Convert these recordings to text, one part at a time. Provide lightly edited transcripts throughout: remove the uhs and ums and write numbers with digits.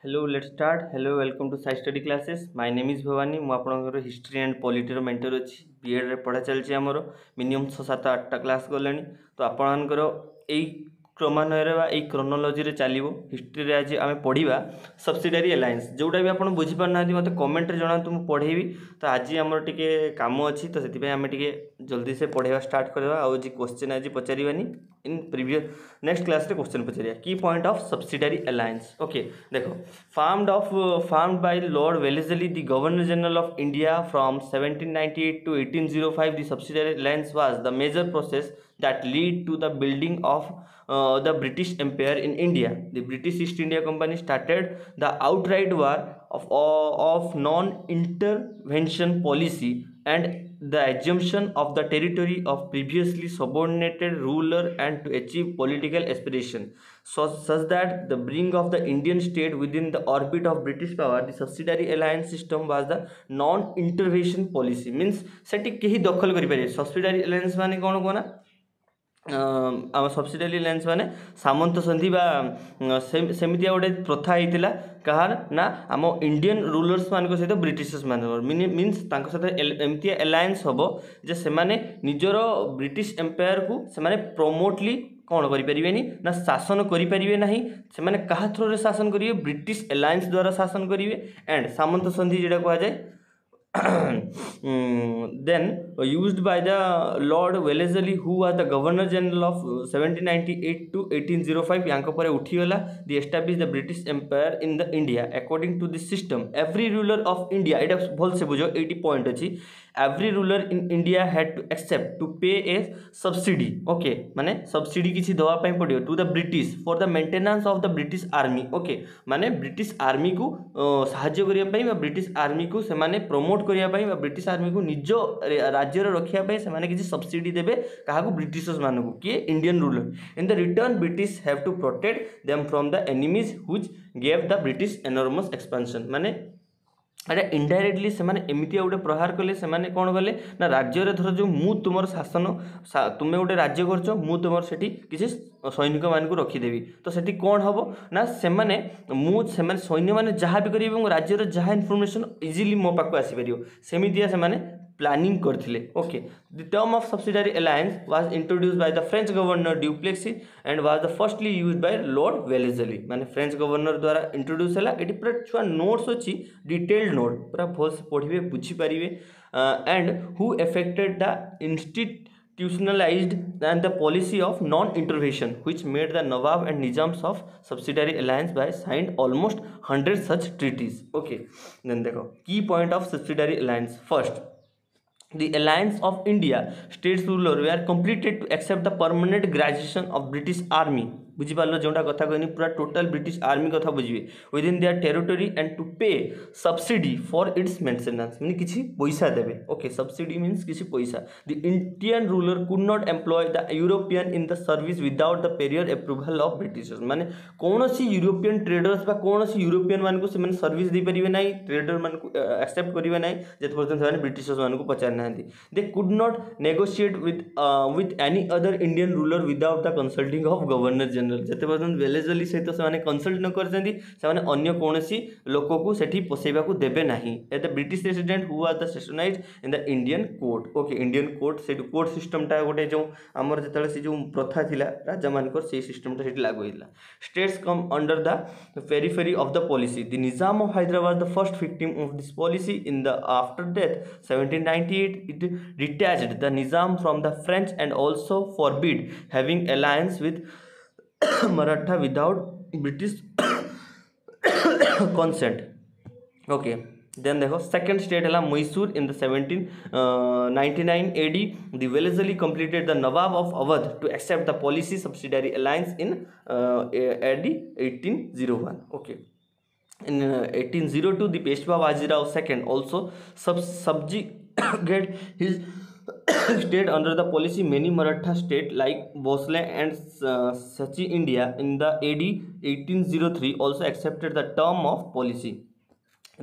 Hello, let's start. Hello, welcome to Sai Study Classes. My name is Bhavani. ମୁଁ ଆପଣଙ୍କର history and ପଲିଟିର ମେଣ୍ଟର ଅଛି। ବିଏଡ଼ରେ ପଢ଼ା ଚାଲିଛି ଆମର ମିନିମମ୍ 6-7-8ଟା କ୍ଲାସ୍ ଗଲେଣି। ତ ଆପଣଙ୍କର ଏଇ କ୍ରମାନ୍ୱୟରେ ବା ଏଇ କ୍ରୋନୋଲୋଜିରେ ଚାଲିବ। ହିଷ୍ଟ୍ରିରେ ଆଜି ଆମେ ପଢ଼ିବା ସବସିଡାରୀ ଆଲାଏନ୍ସ, ଯେଉଁଟା ବି ଆପଣ ବୁଝିପାରୁନାହାନ୍ତି ମୋତେ କମେଣ୍ଟରେ ଜଣାନ୍ତୁ, ମୁଁ ପଢ଼େଇବି। ତ ଆଜି ଆମର ଟିକେ କାମ ଅଛି, ତ ସେଥିପାଇଁ ଆମେ ଟିକେ ଜଲ୍ଦି ସେ ପଢ଼େଇବା ଷ୍ଟାର୍ଟ କରିବା। ଆଉ ଆଜି କ୍ୱେଶ୍ଚିନ୍ ଆଜି ପଚାରିବାନି, इन प्रीवियस नेक्स्ट क्लास रे क्वेश्चन पचारिया की point of subsidiary alliance. Okay देखो, formed by Lord Wellesley the governor general of India from 1798 to 1805 the subsidiary alliance was the major process that lead to the building of the British Empire in India. The British East India Company started the outright war of non-intervention policy and the assumption of the territory of previously subordinated ruler and to achieve political aspiration such that the bring of the Indian state within the orbit of British power. The subsidiary alliance system was the non-intervention policy, means सेठी केही दखल करि पारे। subsidiary alliance माने कोन कोना आम subsidiary Allianz माने सामंत संधि बा सेमितिया गोटे प्रथा होता कहार ना आम इंडियन रूलर्स मान सहित ब्रिटिशर्स मान मीन्स सहित एमती एलायंस हम जे से निजर ब्रिटिश एम्पायर को से प्रमोटली कौन करें ना शासन करें ना से क्या थ्रो शासन करेंगे ब्रिटिश एलायंस द्वारा शासन करेंगे एंड सामंत संधि जोटा कहुए then used by the Lord Wellesley, who was the Governor General of 1798 to 1805 यांको परे उठीगला the established the British Empire in the India. According to this system, every ruler of India, एटा भल से बुझो 80 point अछि, every ruler in India had to accept to pay a subsidy. Okay, माने subsidy किसी दवा पई पड़ियो to the British for the maintenance of the British army. Okay, माने ब्रिटिश आर्मी को सहाय्य करिया पई बा ब्रिटिश आर्मी को से माने प्रमोट करिया पई बा ब्रिटिश आर्मी को निज राज्य रे रखिया पई से माने किसी सब्सिडी देबे काहा को ब्रिटिशर्स मान को कि Indian ruler in the return British have to protect them from the enemies which gave the British enormous expansion. माने अरे इनडायरेक्टली से माने एमितिया गोटे प्रहार कले से माने कौन कले ना राज्य रे धर जो मु तुमर शासन तुम्हें गोटे राज्य करछ मु तुमर सेठी किसी सैनिक मान को रखीदेवी तो सेठी कौन हम ना से माने मु से माने सैन्य माने जहाँ भी करेंगे राज्य रे जहाँ इनफॉरमेशन इजीली मो पाक आसी परियो सेमितिया से माने प्लानिंग करथिले। Okay, the term of subsidiary alliance was introduced by the French governor Dupleix and was the firstly used by Lord Wellesley. माने फ्रेंच गवर्नर द्वारा इंट्रोड्यूस हैला। एटी पूरा छुआ नोट्स अछि, डिटेल्ड नोट पूरा भल से पढ़िबे बुझी पारिबे and who affected the institutionalized and the policy of non-intervention which made the Nawab and Nizams of subsidiary alliance by signed almost 100 such treaties. Okay, then देखो key point of subsidiary alliance. First, the alliance of India states ruler were completed to accept the permanent graduation of British army. बुझिपार जोटा कथा कहनी पूरा total British army कथा बुझे with in their territory and to pay subsidy for its maintenance mean किसी पैसा देवे। ओके, सब्सिडी मीन्स किसी पैसा। The Indian ruler could not employ the European in the service without the prior approval of Britishers. माने कौन सी European traders बा कौन सी European मान को से सर्विस दे परिवे नाही, ट्रेडर मान को एक्सेप्ट करिवे नाही जत पर्यंत से ब्रिटिशर्स मान को पचार नाहंती। They could not negotiate with any other Indian ruler without the consulting of governor general. जते पर्यंत वेलेस्ली सहित से कंसल्ट न करछंती से अन्य कोनोसी लोक को सेठी पोसेबा को देबे नाही। At the British resident who was the stationed in the Indian court. Okay, Indian court से कोर्ट सिस्टम टा गोटे जो हमर जतले से जो प्रथा थिला राजा मानकर से सिस्टम टा सेठी लागू हिला। States come under the periphery of the policy. The Nizam of Hyderabad the first victim of this policy in the after death 1798 it detached the Nizam from the French and also forbid having alliance with Maratha without British consent. Okay, then देखो second state है Mysore in the 1799 AD the Wellesley completed the Nawab of Awadh to accept the policy subsidiary alliance in AD 1801। Okay, in 1802 the Peshwa Bajirao II also subjugated his state under the policy. Many Maratha state like Bhosle and Sachi India in the AD 1803 also accepted the term of policy.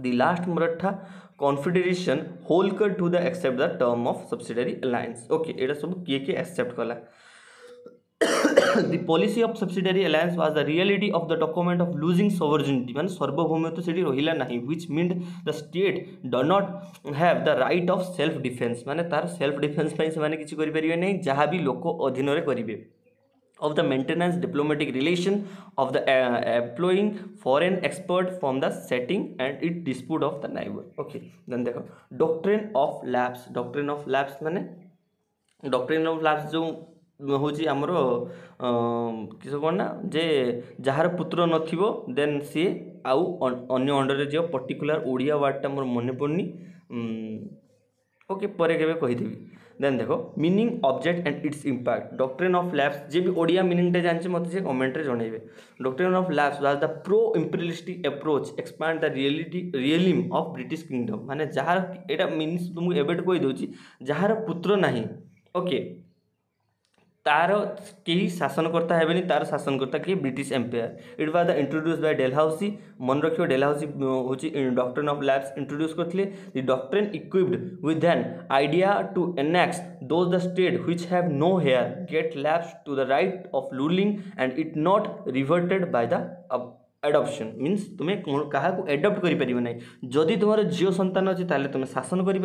The last Maratha confederation Holkar to the accept the term of subsidiary alliance. Okay, एटा सब किए के accept कला the policy of subsidiary alliance was the reality of the document of losing sovereignty मान सार्वभौमत्व सेठी रहिला नाही which meant the state do not have the right of self defense माने तार self defense पई से माने किछि करि परिबे नै जहा भी लोक अधीन रे करिवे of the maintenance diplomatic relation of the employing foreign expert from the setting and it dispute of the neighbor okay then देखो doctrine of lapse माने doctrine of lapse जो होची हमर किस कोन ना जे जहार पुत्र नथिबो देन सी आउ अन्य अंडर रे जे पर्टिकुलर ओडिया वर्ड ता मोर मने पड़नी ओके परे केबे कहि देबी देन देखो meaning object and its impact doctrine of lapse जे भी ओडिया मीनिंग टे जानछि मते जे कमेंट रे जणैबे doctrine of lapse was the pro imperialistic approach expand the realm of British kingdom माने जहार एटा मीनिंग्स तुमको एबेट कहि दोछि जहार पुत्र नाही ओके तार कहीं शासनकर्ता हेबेनी तार शासनकर्ता किए British empire it was the introduce by Dalhousie मन रखियो डेलहाउसी होची डॉक्ट्रिन ऑफ लैप्स इंट्रोड्यूस करथिले the doctrine equipped with an idea to annex those the state which have no heir get lapse to the right of ruling and it not reverted by the adoption means तुम्हें क्या adapt करें जदि तुम झील संतान अच्छी तुम शासन करें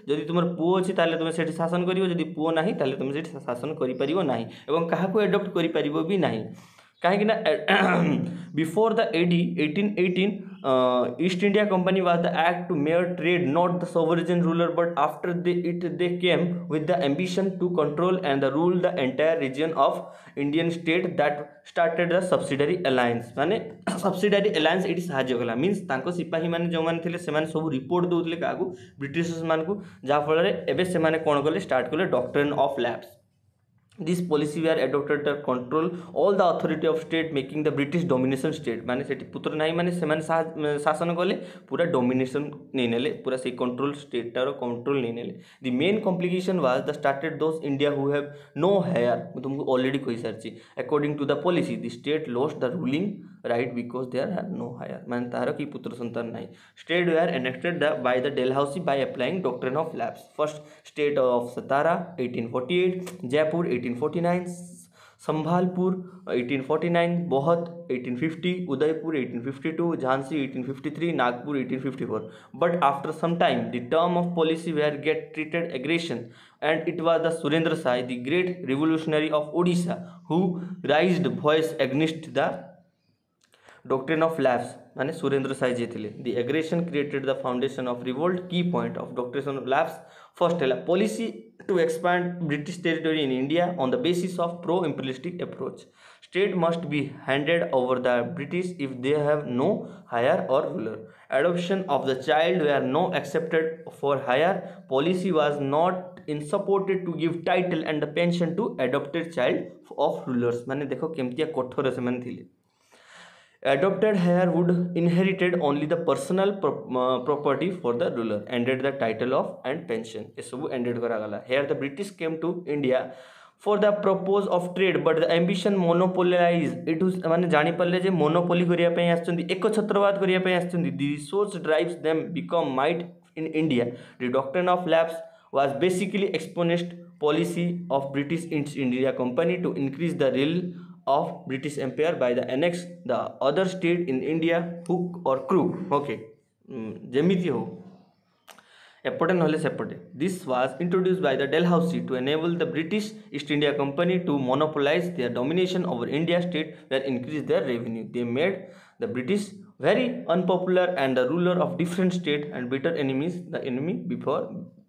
जदि तुम पुओ अच्छी तुम से शासन कर जदि पुओ ना तुम से शासन कर एडप्ट कर भी ना कहीं before the AD 1818 East India company was the act to mere trade not the sovereign ruler but after they came with the ambition to control and the rule the entire region of Indian state that started the subsidiary alliance माने subsidiary alliance ये साहाଯ୍य कला means तांको सिपाही माने जो माने थिले से माने सब रिपोर्ट दउतले काकू ब्रिटिशर्स मान को जहाँ फल एबे से माने कोन कले स्टार्ट कले doctrine of lapse This policy were adopted to control all the authority of state making the British domination state माने सेठी पुत्र नाही माने से माने शासन कले पूरा डोमिनेशन नै नेले पूरा से कंट्रोल स्टेट तारो कंट्रोल नै नेले the main complication was the started those India who have no heir तुमको ऑलरेडी कहि सारची according to the policy the state lost the ruling right because there have no heir माने तारो की पुत्र संतान नाही state were enacted the by the Dalhousie by applying doctrine of lapse first state of Satara 1848 Jaipur 1849 Sambalpur 1849 बहुत 1850 Udaipur 1852 Jhansi 1853 Nagpur 1854 but after some time the term of policy were get treated aggression and it was the Surendra Sai the great revolutionary of Odisha who raised voice against the doctrine of lapse माने सुरेंद्र साई जी थे the aggression created the foundation of revolt की point of doctrine of lapse first है policy to expand British territory in India on the basis of pro imperialistic approach state must be handed over the British if they have no heir और ruler adoption of the child were no accepted for heir policy was not in supported to give title and the pension to adopted child of rulers माने देखो केमतिया कठोर से माने थिले adopted heir would inherited only the personal property for the ruler ended the title of and pension ये सब ended करा गला here the British came to India for the purpose of trade but the ambition monopolize it was माने जानी पल्ले जे monopoly करिया पे आछंदी एक छत्रवाद करिया पे आछंदी the resource drives them become might in India the doctrine of lapse was basically exponent policy of British East India Company to increase the real of British Empire by the annex the other state in India hook or crook okay जेमिति हो एपटे नहले सेपटे this was introduced by the Dalhousie to enable the British East India Company to monopolize their domination over India state where increase their revenue they made the British very unpopular and the ruler of different state and bitter enemies the enemy before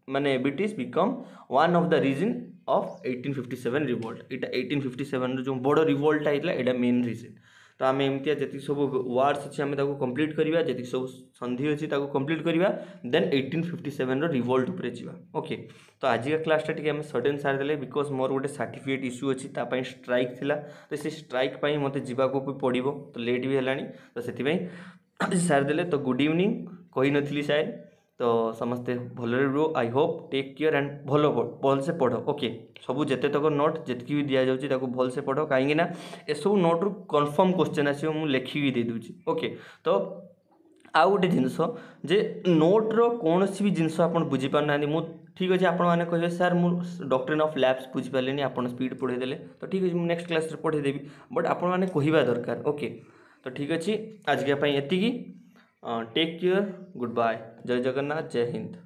माने British become one of the reason of 1857 revolt इटा 1857 जो बड़ revolt आइला एटा main reason तो आम एमती जी सब wars अच्छे आम कंप्लीट करवा जी सब संधि अच्छी कंप्लीट करवा देन 1857 रिवोल्ट उपर जा ओके तो आज का क्लासटा टी सडन सारिदे बिकज मोर गोटे सर्टिफिकेट इश्यू अच्छी स्ट्राइक थिला तो से स्ट्राइक मत जावाक पड़ो तो लेट भी है तो से सारिदे तो गुड इवनिंग कही नी शायद तो समस्ते भल रो I hope take care and भल से पढ़ ओके सबू जिते तक नोट जितकी भी दि जाऊँगी भल से पढ़ कहीं ये सब नोट रु कन्फर्म क्वेश्चन आसो मुझे लिखिकी दे दूँ ओके तो आउ गोटे जिनस जे नोट्र कौन भी जिनस आप बुझीपार मु ठीक अच्छे आपण मैंने कहे सार मु डॉक्ट्रिन ऑफ लैब्स बुझीपारे आप स्पीड पढ़ेदेले तो ठीक अच्छे नेक्स्ट क्लास पढ़ेदेवी बट आपण मैंने कहवा दरकार ओके तो ठीक अच्छे आज के एति टेक केयर गुड बाय जय जगन्नाथ जय हिंद।